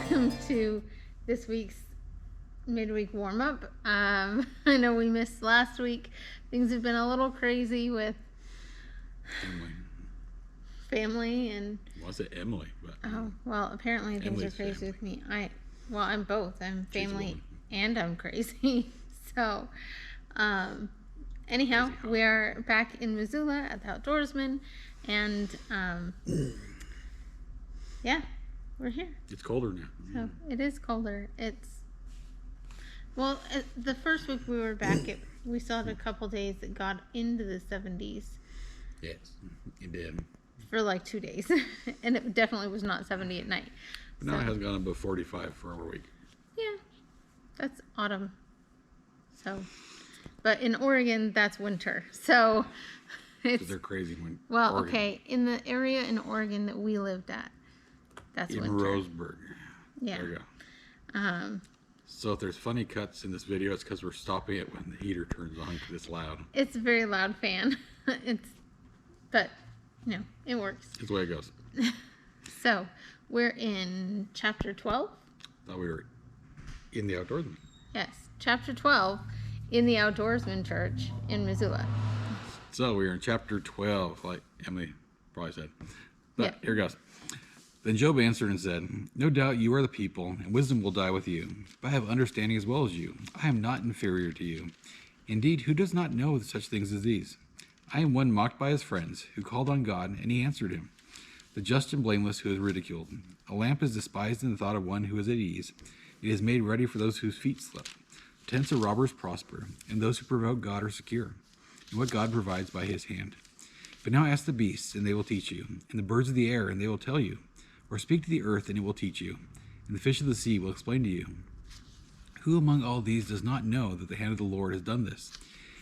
welcome to this week's midweek warm-up. I know we missed last week. Things have been a little crazy with family and... Was it Emily? But oh, well, apparently things are crazy with me. I'm both. I'm family and I'm crazy. So, anyhow, we are back in Missoula at the Outdoorsman, and yeah, we're here. It's colder now. So it is colder. The first week we were back, we saw it a couple days that got into the 70s. Yes, it did. For like 2 days. And it definitely was not 70 at night. But now it has gone above 45 for over a week. Yeah, that's autumn. So, but in Oregon, that's winter. So it's... they're crazy when... Well, Oregon. okay, in the area in Oregon that we lived at, that's in winter. Roseburg. Yeah. There you go. So if there's funny cuts in this video, it's because we're stopping it when the heater turns on because it's loud. It's a very loud fan. But, you know, it works. That's the way it goes. So, we're in chapter 12. Thought we were in the Outdoorsman. Yes, chapter 12 in the Outdoorsman Church in Missoula. So we're in chapter 12, like Emily probably said. But yeah. Here goes. Then Job answered and said, "No doubt you are the people, and wisdom will die with you. But I have understanding as well as you. I am not inferior to you. Indeed, who does not know such things as these? I am one mocked by his friends, who called on God, and he answered him. The just and blameless who is ridiculed. A lamp is despised in the thought of one who is at ease. It is made ready for those whose feet slip. Tents of robbers prosper, and those who provoke God are secure, and what God provides by his hand. But now ask the beasts, and they will teach you, and the birds of the air, and they will tell you. Or speak to the earth, and it will teach you, and the fish of the sea will explain to you. Who among all these does not know that the hand of the Lord has done this?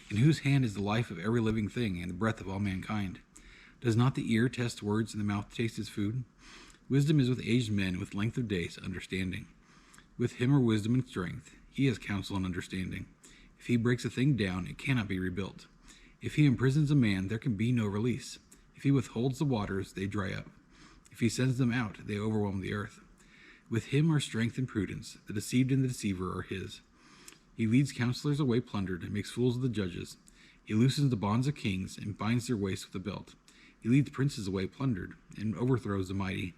In whose hand is the life of every living thing, and the breath of all mankind? Does not the ear test words, and the mouth taste its food? Wisdom is with aged men, with length of days, understanding. With him are wisdom and strength. He has counsel and understanding. If he breaks a thing down, it cannot be rebuilt. If he imprisons a man, there can be no release. If he withholds the waters, they dry up. If he sends them out, they overwhelm the earth. With him are strength and prudence. The deceived and the deceiver are his. He leads counselors away plundered, and makes fools of the judges. He loosens the bonds of kings, and binds their waists with a belt. He leads princes away plundered, and overthrows the mighty.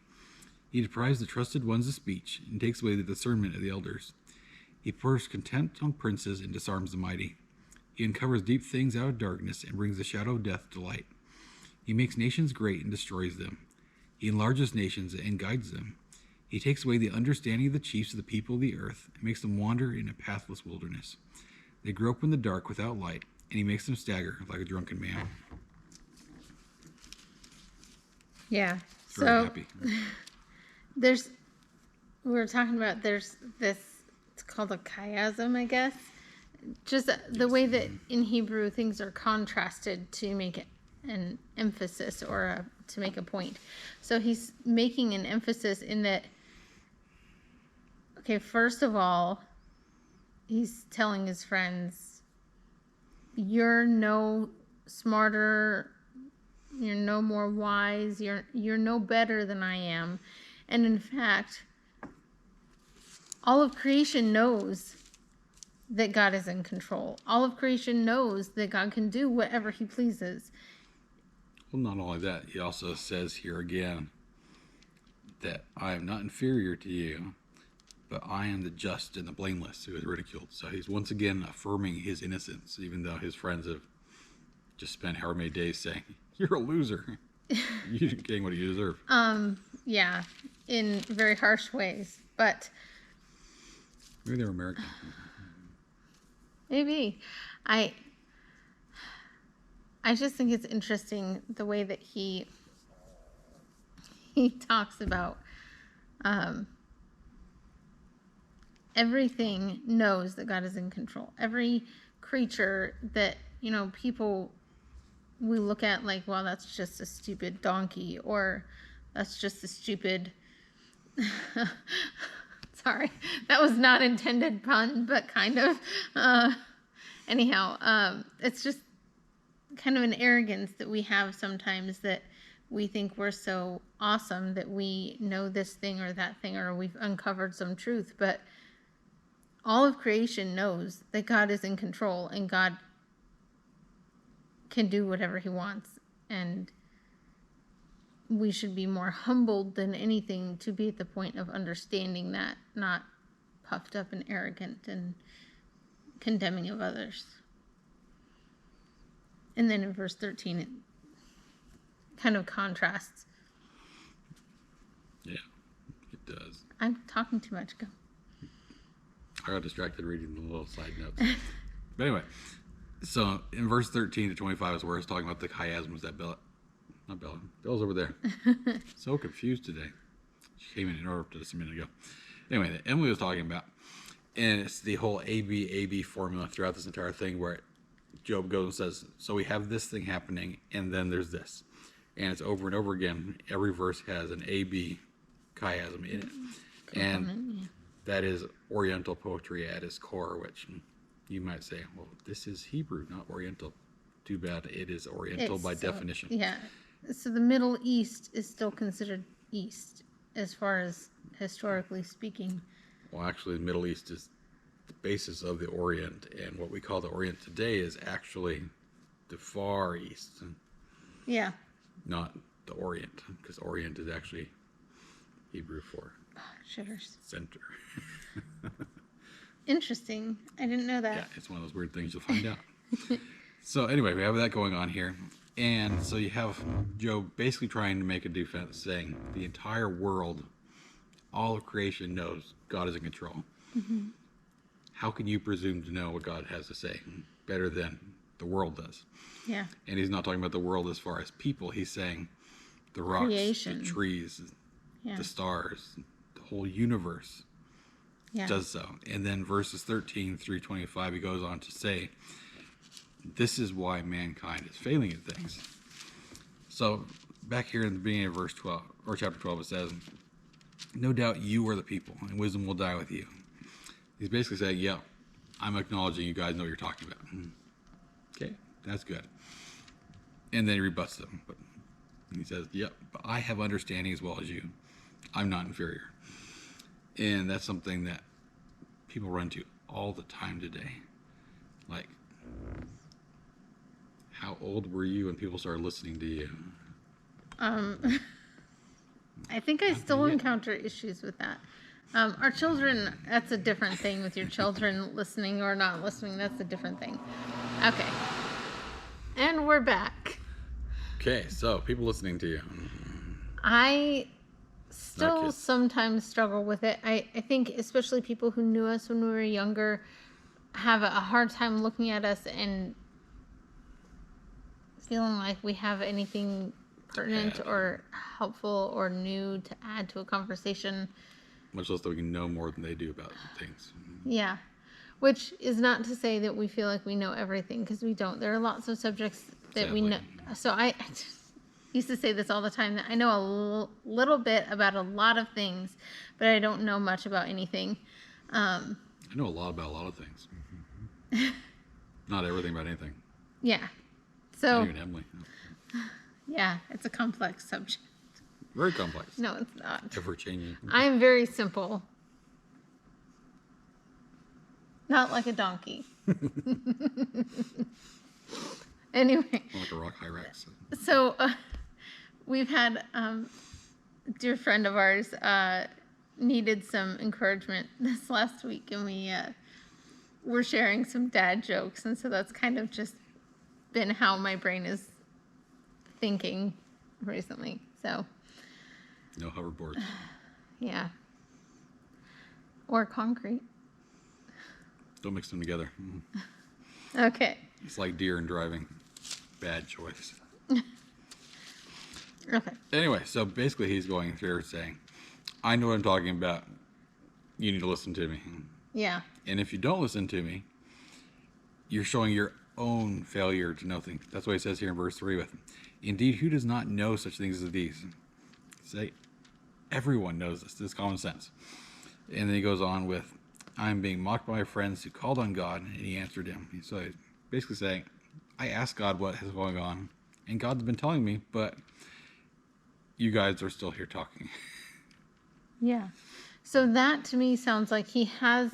He deprives the trusted ones of speech, and takes away the discernment of the elders. He pours contempt on princes, and disarms the mighty. He uncovers deep things out of darkness, and brings the shadow of death to light. He makes nations great, and destroys them. He enlarges nations, and guides them. He takes away the understanding of the chiefs of the people of the earth, and makes them wander in a pathless wilderness. They grope in the dark without light, and he makes them stagger like a drunken man." Yeah. Very happy. We were talking about there's this, it's called a chiasm, I guess. Just the way that in Hebrew things are contrasted to make an emphasis or to make a point. So he's making an emphasis in that, okay, first of all, he's telling his friends, you're no smarter, you're no more wise, you're no better than I am. And in fact, all of creation knows that God is in control. All of creation knows that God can do whatever he pleases. Well, not only that, he also says here again that I am not inferior to you, but I am the just and the blameless who is ridiculed. So he's once again affirming his innocence, even though his friends have just spent however many days saying, "You're a loser. You're getting what you deserve." Yeah, in very harsh ways, but maybe they're American. Maybe. I just think it's interesting the way that he talks about everything knows that God is in control. Every creature that, people we look at like, well, that's just a stupid donkey, or that's just a stupid sorry, that was not intended pun, but kind of. Anyhow, it's just kind of an arrogance that we have sometimes that we think we're so awesome that we know this thing or that thing, or we've uncovered some truth. But all of creation knows that God is in control and God can do whatever he wants. And we should be more humbled than anything to be at the point of understanding that, not puffed up and arrogant and condemning of others. And then in verse 13, it kind of contrasts. Yeah, it does. I'm talking too much. Go. I got distracted reading the little side notes. But anyway, so in verse 13 to 25 is where it's talking about the chiasms that Bella's over there. So confused today. She came in and interrupted us a minute ago. Anyway, that Emily was talking about, and it's the whole AB formula throughout this entire thing where Job goes and says, so we have this thing happening, and then there's this. And it's over and over again. Every verse has an AB chiasm in it. And that is Oriental poetry at its core, which you might say, well, this is Hebrew, not Oriental. Too bad it is Oriental by definition. Yeah. So the Middle East is still considered East as far as historically speaking. Well, actually, the Middle East is the basis of the Orient, and what we call the Orient today is actually the Far East. Yeah. Not the Orient, because Orient is actually Hebrew for shitters. Center. Interesting. I didn't know that. Yeah, it's one of those weird things you'll find out. So anyway, we have that going on here. And so you have Job basically trying to make a defense, saying the entire world, all of creation knows God is in control. Mm-hmm. How can you presume to know what God has to say better than the world does? Yeah. And he's not talking about the world as far as people. He's saying the rocks, creation. The trees, the stars, the whole universe does so. And then verses 13 through 25, he goes on to say, this is why mankind is failing at things. So back here in the beginning of verse 12, or chapter 12, it says, no doubt you are the people, and wisdom will die with you. He's basically saying, yeah, I'm acknowledging you guys know what you're talking about. Okay, that's good. And then he rebuts them. But he says, yep, but I have understanding as well as you. I'm not inferior. And that's something that people run to all the time today. Like, how old were you when people started listening to you? I think I still encounter issues with that. Our children, that's a different thing with your children listening or not listening. That's a different thing. Okay. And we're back. Okay, so people listening to you. I still sometimes struggle with it. I think especially people who knew us when we were younger have a hard time looking at us and feeling like we have anything pertinent or helpful or new to add to a conversation. Much less that we can know more than they do about things. Yeah. Which is not to say that we feel like we know everything, because we don't. There are lots of subjects that we know. So I used to say this all the time, that I know a little bit about a lot of things, but I don't know much about anything. I know a lot about a lot of things. Not everything about anything. Yeah. So. Not even Emily. Yeah, it's a complex subject. Very complex. No, it's not. Ever changing. I'm very simple. Not like a donkey. Anyway. Like a rock hyrax. So we've had a dear friend of ours needed some encouragement this last week, and we were sharing some dad jokes, and so that's kind of just been how my brain is thinking recently. So no hoverboards. Yeah. Or concrete. Don't mix them together. Okay. It's like deer and driving. Bad choice. Okay. Anyway, so basically he's going through saying, I know what I'm talking about. You need to listen to me. Yeah. And if you don't listen to me, you're showing your own failure to know things. That's what he says here in verse 3 with, indeed, who does not know such things as these? Say, everyone knows this. This is common sense. And then he goes on with, I'm being mocked by my friends who called on God, and he answered him. So he's basically saying, I asked God what is going on, and God's been telling me, but you guys are still here talking. Yeah. So that to me sounds like he has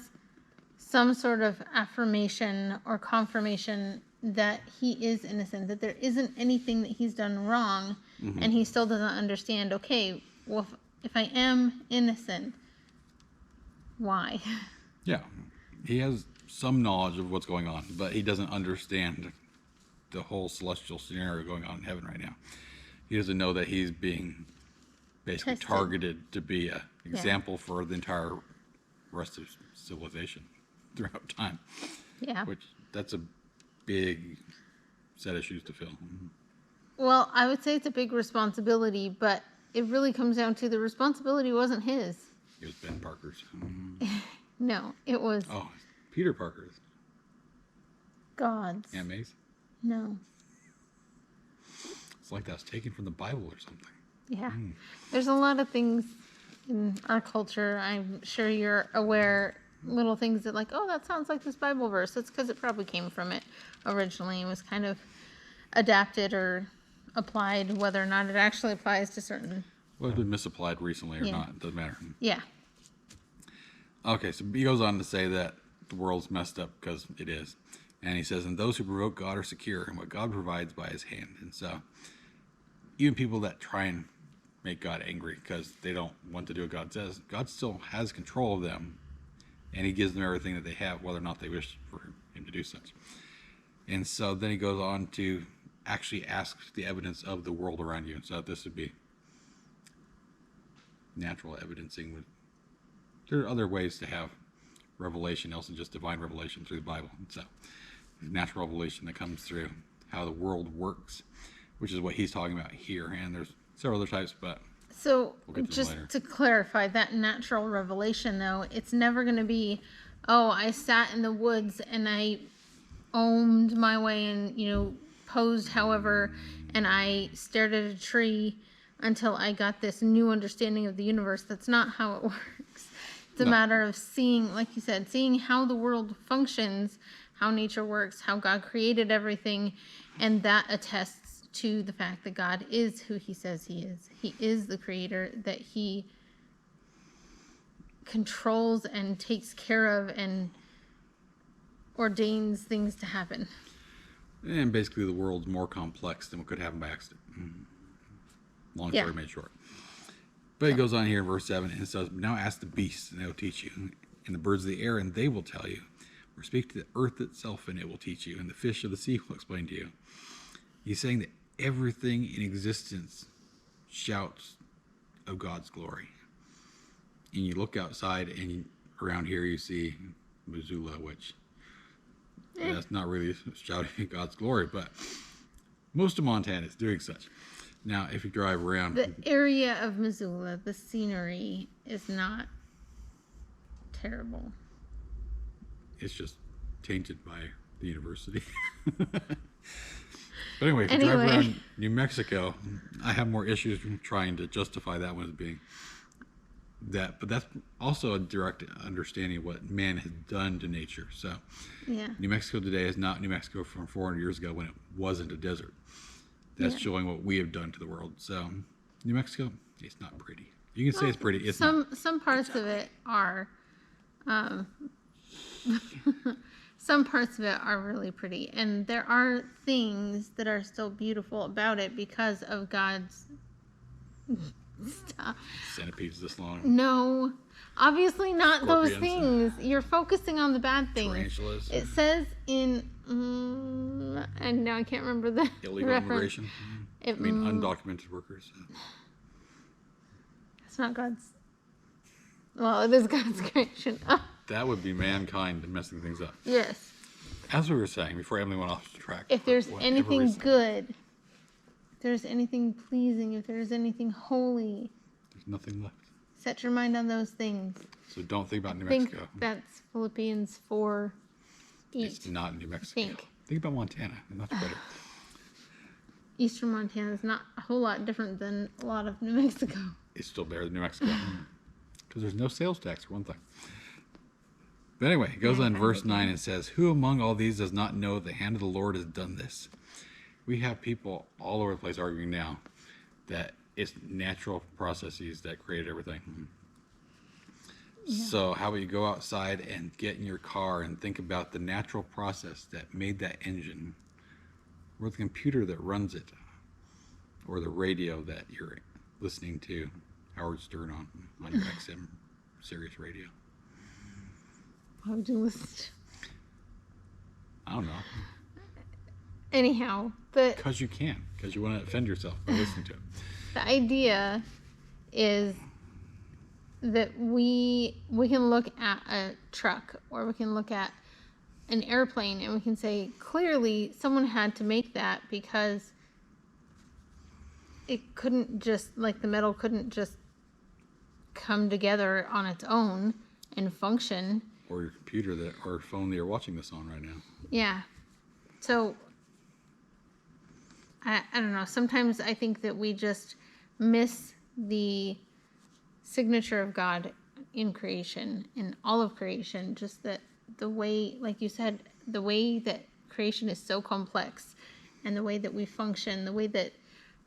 some sort of affirmation or confirmation that he is innocent, that there isn't anything that he's done wrong, and he still doesn't understand, okay, well, if I am innocent, why? Yeah. He has some knowledge of what's going on, but he doesn't understand the whole celestial scenario going on in heaven right now. He doesn't know that he's being basically Tested. targeted to be an example for the entire rest of civilization throughout time. Yeah. Which, that's a big set of shoes to fill. Well, I would say it's a big responsibility, but it really comes down to the responsibility wasn't his. It was Ben Parker's. No, it was Oh, Peter Parker's. God's. Aunt May's. No. It's like that was taken from the Bible or something. Yeah. There's a lot of things in our culture. I'm sure you're aware, little things that like, oh, that sounds like this Bible verse. That's because it probably came from it originally and was kind of adapted or applied, whether or not it actually applies to certain. Well, it's been misapplied recently or not. It doesn't matter. Yeah. Okay, so he goes on to say that the world's messed up because it is. And he says, and those who provoke God are secure in what God provides by his hand. And so even people that try and make God angry because they don't want to do what God says, God still has control of them. And he gives them everything that they have, whether or not they wish for him to do such. And so then he goes on to actually ask the evidence of the world around you. And so this would be natural evidencing. There are other ways to have revelation else than just divine revelation through the Bible. And so natural revelation that comes through how the world works, which is what he's talking about here. And there's several other types, but so we'll just to clarify, that natural revelation, though, it's never going to be, oh, I sat in the woods and I ohmed my way and, posed however, and I stared at a tree until I got this new understanding of the universe. That's not how it works. It's a matter of seeing, like you said, seeing how the world functions, how nature works, how God created everything, and that attests to the fact that God is who he says he is. He is the creator, that he controls and takes care of and ordains things to happen. And basically the world's more complex than what could happen by accident. Long story made short. But he goes on here in verse 7 and says, now ask the beasts and they will teach you, and the birds of the air and they will tell you, or speak to the earth itself and it will teach you, and the fish of the sea will explain to you. He's saying that everything in existence shouts of God's glory. And you look outside and around here you see Missoula, which that's not really shouting God's glory, but most of Montana is doing such. Now, if you drive around... The area of Missoula, the scenery is not terrible. It's just tainted by the university. But anyway, if you drive around New Mexico, I have more issues trying to justify that one as being that. But that's also a direct understanding of what man has done to nature. So New Mexico today is not New Mexico from 400 years ago when it wasn't a desert. That's showing what we have done to the world. So New Mexico, it's not pretty. You can say it's pretty. It's some parts of it are. Some parts of it are really pretty, and there are things that are still beautiful about it because of God's stuff. Centipedes this long. No, obviously not Scorpions. those things. You're focusing on the bad things. Tarantulas. It says in, and now I can't remember the Illegal reference. immigration. Undocumented workers. It's not God's. Well, it is God's creation. That would be mankind messing things up. Yes. As we were saying before Emily went off the track. If there's anything good, if there's anything pleasing, if there's anything holy, there's nothing left. Set your mind on those things. So don't think about New I think Mexico. that's Philippians 4:8. It's not New Mexico. Think about Montana. Much better. Eastern Montana is not a whole lot different than a lot of New Mexico. It's still better than New Mexico. Because there's no sales tax, for one thing. But anyway, it goes on verse 9 and says, who among all these does not know the hand of the Lord has done this? We have people all over the place arguing now that it's natural processes that created everything. So how about you go outside and get in your car and think about the natural process that made that engine, or the computer that runs it, or the radio that you're listening to Howard Stern on your XM Sirius radio. Why would you listen to? I don't know. Anyhow, Because you can. Because you want to offend yourself by listening to it. the idea is that we can look at a truck, or we can look at an airplane, and we can say, clearly someone had to make that, because it couldn't just, like, the metal couldn't just come together on its own and function. Or your computer or phone that you're watching this on right now. Yeah. So I don't know. Sometimes I think that we just miss the signature of God in creation, in all of creation. Just that the way, like you said, the way that creation is so complex, and the way that we function, the way that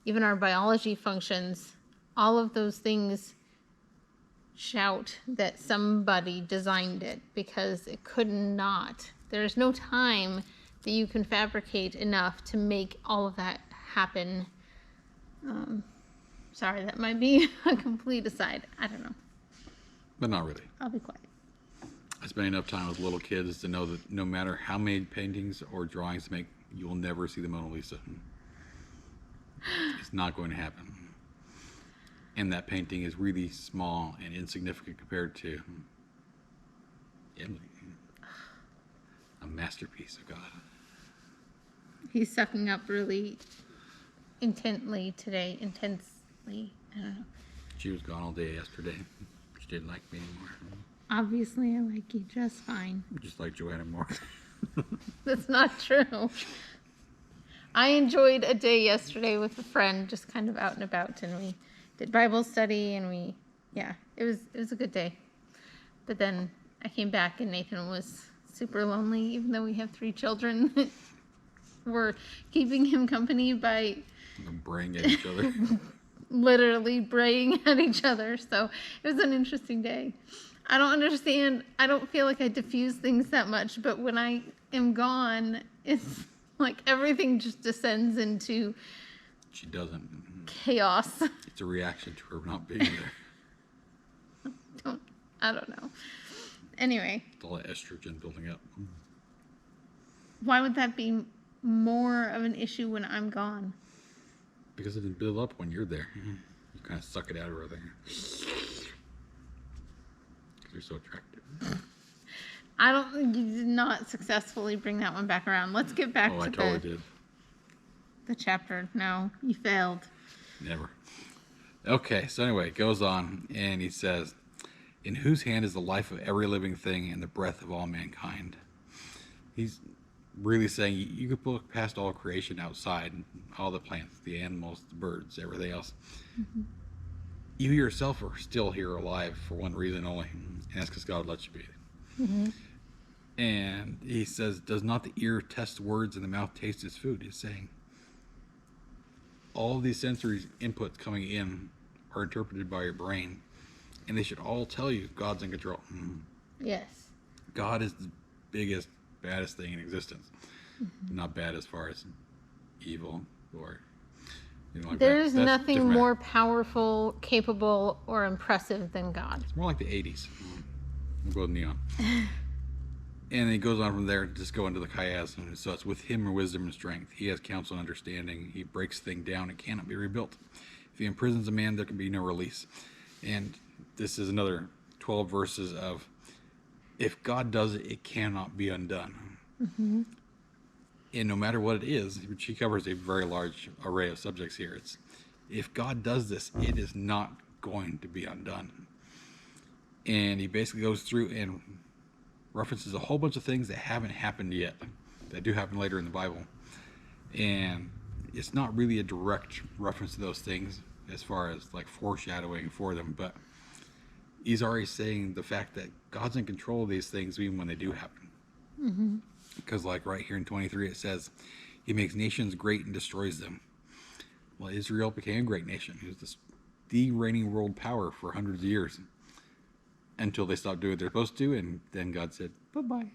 even our biology functions, all of those things shout that somebody designed it, because it could not. There's no time that you can fabricate enough to make all of that happen. Sorry, that might be a complete aside. I don't know. But not really. I'll be quiet. I spent enough time with little kids to know that no matter how many paintings or drawings to make, you will never see the Mona Lisa. It's not going to happen. And that painting is really small and insignificant compared to Emily, a masterpiece of God. He's sucking up really intently today. Intensely. I don't know. She was gone all day yesterday. She didn't like me anymore. Obviously, I like you just fine. Just like Joanna more. That's not true. I enjoyed a day yesterday with a friend, just kind of out and about, and we did Bible study, and it was a good day. But then I came back, and Nathan was super lonely, even though we have 3 children. We're keeping him company by Braying at each other. literally braying at each other. So it was an interesting day. I don't understand. I don't feel like I diffuse things that much, but when I am gone, it's like everything just descends into She doesn't. chaos. It's a reaction to her not being there. I don't know. Anyway, It's all that estrogen building up. why would that be more of an issue when I'm gone? Because it didn't build up when you're there. You kind of suck it out of her there. Because you're so attractive. You did not successfully bring that one back around. Let's get back Oh, I to totally did. the chapter. No, you failed. Never. Okay, so anyway, it goes on, and he says, in whose hand is the life of every living thing and the breath of all mankind? He's really saying you could look past all creation outside, all the plants, the animals, the birds, everything else. Mm-hmm. You yourself are still here alive for one reason only, and that's because God lets you be. Mm-hmm. And he says, does not the ear test words and the mouth taste its food? He's saying all these sensory inputs coming in are interpreted by your brain, and they should all tell you God's in control. Mm-hmm. Yes. God is the biggest, baddest thing in existence. Mm-hmm. Not bad as far as evil or like there's nothing more powerful, capable, or impressive than God. It's more like the 80s. We'll go with neon. And he goes on from there, just go into the chiasm. So it's with him wisdom and strength. He has counsel and understanding. He breaks things down. It cannot be rebuilt. If he imprisons a man, there can be no release. And this is another 12 verses of, if God does it, it cannot be undone. Mm-hmm. And no matter what it is, which he covers a very large array of subjects here, it's, if God does this, it is not going to be undone. And he basically goes through and references a whole bunch of things that haven't happened yet, that do happen later in the Bible. And it's not really a direct reference to those things as far as like foreshadowing for them, but he's already saying the fact that God's in control of these things even when they do happen. Mm-hmm. Because like right here in 23 it says, he makes nations great and destroys them. Well, Israel became a great nation. It was the reigning world power for hundreds of years until they stopped doing what they're supposed to, and then God said, bye-bye.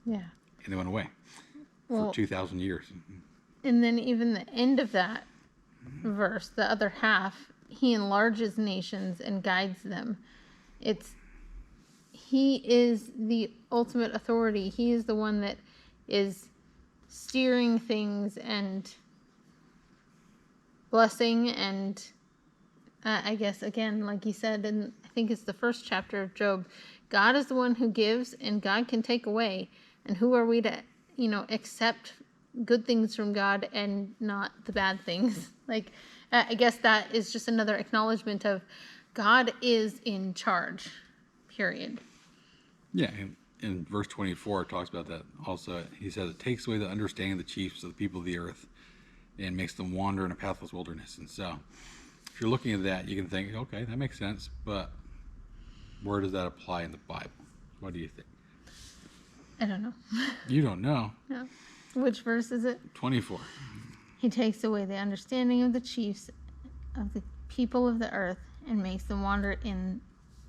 Yeah. And they went away Well, for 2,000 years. and then even the end of that verse, the other half, he enlarges nations and guides them. He is the ultimate authority. He is the one that is steering things and blessing, and I guess, again, like you said, and I think it's the first chapter of Job, God is the one who gives and God can take away. And who are we to, accept good things from God and not the bad things? Like, I guess that is just another acknowledgement of God is in charge, period. Yeah, in verse 24, it talks about that also. He says, it takes away the understanding of the chiefs of the people of the earth and makes them wander in a pathless wilderness. And so, if you're looking at that, you can think, okay, that makes sense, but where does that apply in the Bible? What do you think? I don't know. You don't know. No. Which verse is it? 24. He takes away the understanding of the chiefs of the people of the earth and makes them wander in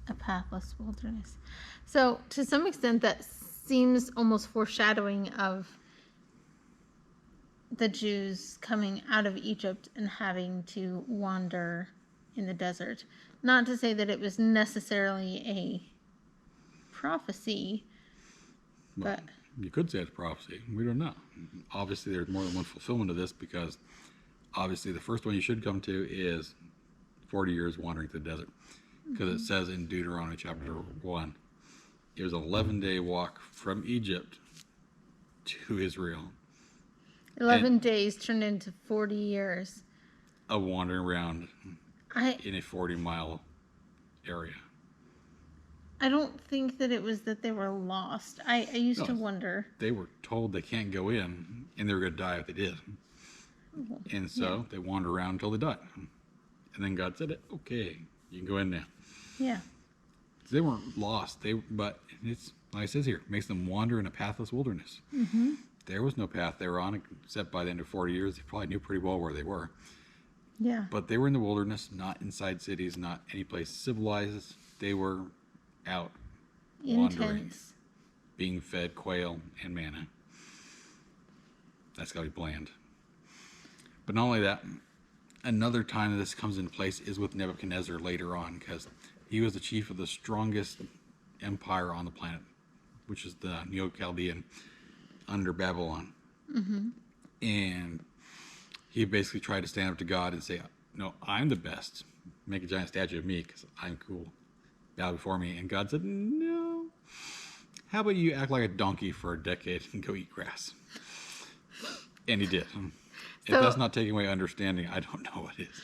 a pathless wilderness. So, to some extent, that seems almost foreshadowing of the Jews coming out of Egypt and having to wander in the desert. Not to say that it was necessarily a prophecy, Well, but you could say it's prophecy. We don't know. Obviously, there's more than one fulfillment of this because obviously the first one you should come to is 40 years wandering through the desert. Because it says in Deuteronomy chapter 1, it was an 11-day walk from Egypt to Israel. 11 days turned into 40 years. Of wandering around in a 40-mile area. I don't think that it was that they were lost. I used to No. wonder. They were told they can't go in, and they were going to die if they did. And so they wandered around until they died. And then God said, okay, you can go in now. Yeah. They weren't lost. But it's, like it says here, makes them wander in a pathless wilderness. Mm-hmm. There was no path they were on, except by the end of 40 years, they probably knew pretty well where they were. Yeah. But they were in the wilderness, not inside cities, not any place civilized. They were out wandering, Intense. being fed quail and manna. That's got to be bland. But not only that, another time that this comes into place is with Nebuchadnezzar later on, because he was the chief of the strongest empire on the planet, which is the Neo-Chaldean under Babylon. Mm-hmm. And he basically tried to stand up to God and say, no, I'm the best. Make a giant statue of me because I'm cool. Bow before me. And God said, no. How about you act like a donkey for a decade and go eat grass? And he did. If that's not taking away understanding, I don't know what is.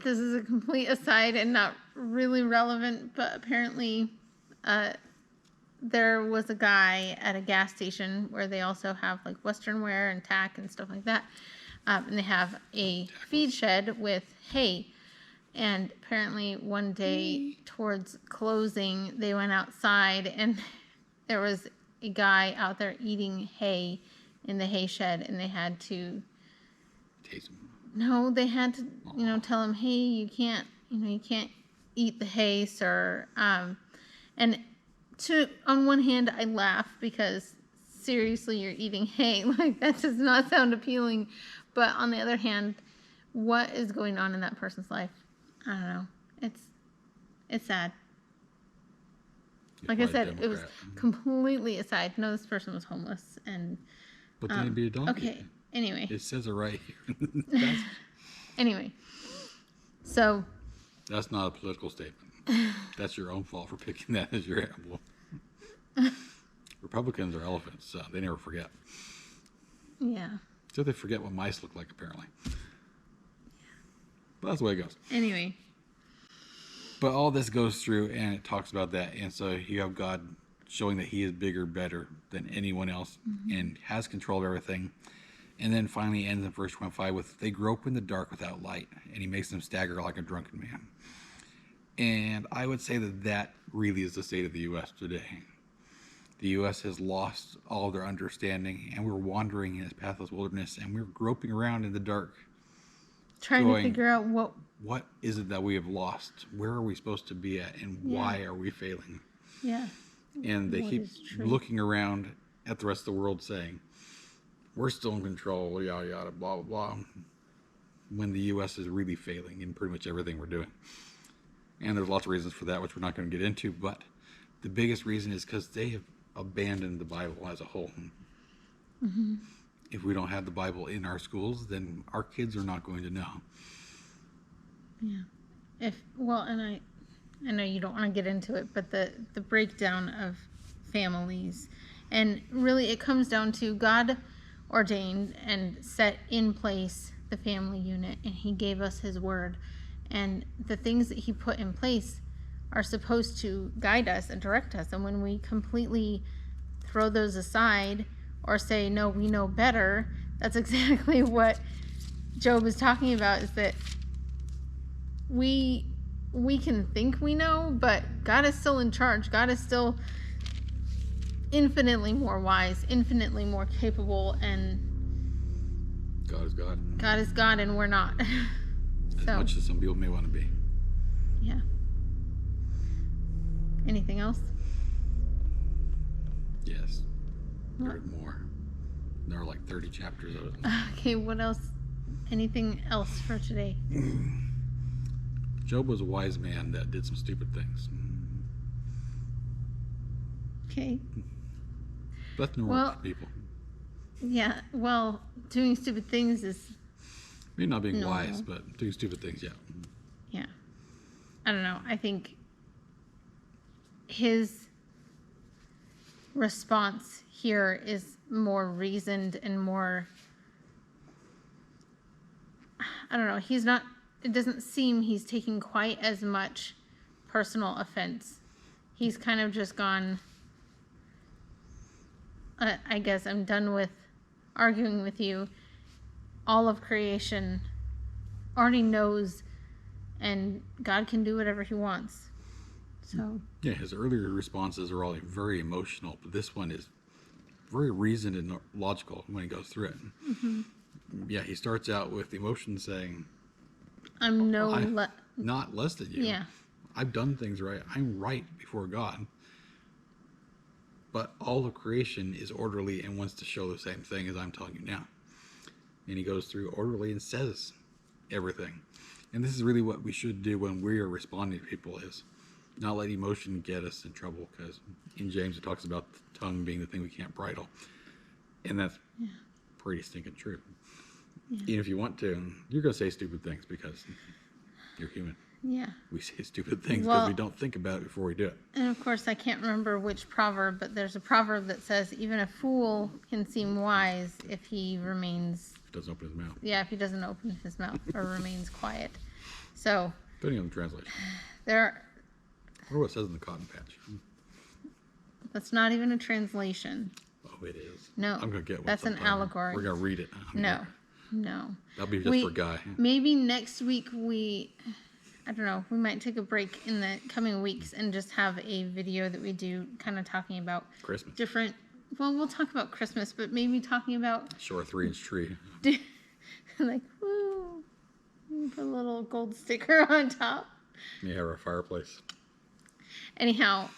This is a complete aside and not really relevant, but apparently there was a guy at a gas station where they also have like Western wear and tack and stuff like that. And they have a feed shed with hay. And apparently one day towards closing, they went outside and there was a guy out there eating hay in the hay shed, and they had to Taste him. No, they had to, tell him, hey, you can't eat the hay, sir. And on one hand, I laugh because seriously, you're eating hay. Like, that does not sound appealing. But on the other hand, what is going on in that person's life? I don't know. It's sad. Like I said, it was completely aside. No, this person was homeless. But then he'd be a donkey. Okay, anyway. It says it right here. Anyway, so. That's not a political statement. That's your own fault for picking that as your animal. Republicans are elephants, so they never forget. Yeah. So they forget what mice look like, apparently. But that's the way it goes. Anyway. But all this goes through, and it talks about that. And so you have God showing that he is bigger, better than anyone else, and has control of everything. And then finally ends in verse 25 with, they grope in the dark without light, and he makes them stagger like a drunken man. And I would say that really is the state of the U.S. today. The U.S. has lost all of their understanding, and we're wandering in this pathless wilderness, and we're groping around in the dark, Trying to figure out what is it that we have lost? Where are we supposed to be at, and why are we failing? Yeah. And they keep looking around at the rest of the world saying, we're still in control, yada, yada, blah, blah, blah. When the U.S. is really failing in pretty much everything we're doing. And there's lots of reasons for that, which we're not going to get into. But the biggest reason is because they have abandoned the Bible as a whole. Mm-hmm. If we don't have the Bible in our schools, then our kids are not going to know. Yeah. And I know you don't want to get into it, but the breakdown of families, and really it comes down to God ordained and set in place the family unit, and he gave us his word, and the things that he put in place are supposed to guide us and direct us. And when we completely throw those aside or say, no, we know better, that's exactly what Job is talking about, is that we can think we know, but God is still in charge. God is still infinitely more wise, infinitely more capable, and God is God. God is God, and we're not. As much as some people may want to be. Yeah. Anything else? Yes. There's more. There are like 30 chapters of it. Okay, what else? Anything else for today? Job was a wise man that did some stupid things. Okay. That's normal for people. Yeah, well, doing stupid things is... Maybe not being wise, but doing stupid things, yeah. Yeah. I don't know. I think his response here is more reasoned and more... I don't know. He's not... It doesn't seem he's taking quite as much personal offense. He's kind of just gone, I guess I'm done with arguing with you. All of creation already knows, and God can do whatever he wants. So yeah, his earlier responses are all very emotional, but this one is very reasoned and logical when he goes through it. Mm-hmm. Yeah, he starts out with the emotion saying, I'm not less than you. Yeah. I've done things right. I'm right before God. But all of creation is orderly and wants to show the same thing as I'm telling you now. And he goes through orderly and says everything. And this is really what we should do when we are responding to people, is not let emotion get us in trouble, because in James it talks about the tongue being the thing we can't bridle. And that's pretty stinking true. Yeah. Even if you want to, you're going to say stupid things because you're human. Yeah. We say stupid things because we don't think about it before we do it. And of course, I can't remember which proverb, but there's a proverb that says even a fool can seem wise if he remains... If he doesn't open his mouth. Yeah, if he doesn't open his mouth or remains quiet. So... Depending on the translation. There are... I wonder what it says in the Cotton Patch. That's not even a translation. Oh, it is. No. I'm going to get one. That's sometime. an allegory. We're going to read it. No. That'll be just for Guy. Maybe next week I don't know, we might take a break in the coming weeks and just have a video that we do kind of talking about Christmas. Different, well, we'll talk about Christmas, but maybe talking about... Show a 3-inch tree. Like, woo, put a little gold sticker on top. Yeah, or a fireplace. Anyhow,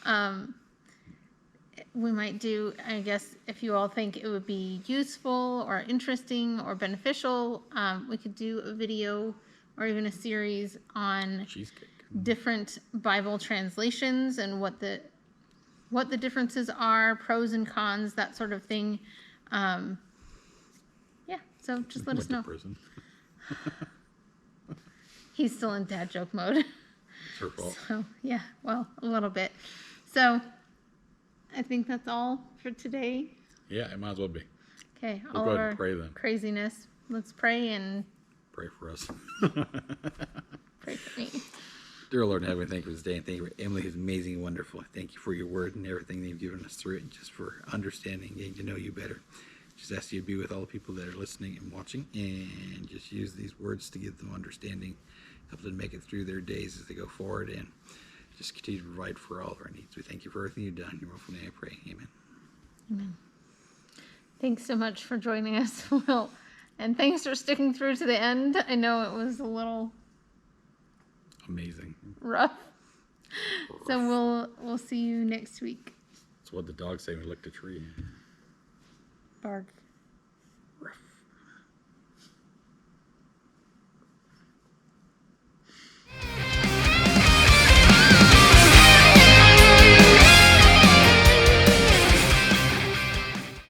we might do, I guess, if you all think it would be useful or interesting or beneficial, we could do a video or even a series on cheesecake, different Bible translations and what the differences are, pros and cons, that sort of thing. Yeah, so just let us know. Prison. He's still in dad joke mode. It's her fault. So, yeah, well, a little bit. So, I think that's all for today. Yeah, it might as well be. Okay, we'll all go of ahead our and pray then. Craziness. Let's pray and... Pray for us. Pray for me. Dear Lord in heaven, thank you for this day, and thank you for Emily, who's amazing and wonderful. Thank you for your word and everything that you've given us through it, and just for understanding, getting to know you better. Just ask you to be with all the people that are listening and watching, and just use these words to give them understanding, help them make it through their days as they go forward, and just continue to provide for all of our needs. We thank you for everything you've done. In your wonderful name I pray. Amen. Thanks so much for joining us, Will. And thanks for sticking through to the end. I know it was a little Amazing. rough. So we'll see you next week. That's what the dogs say when we lick the tree. Bark.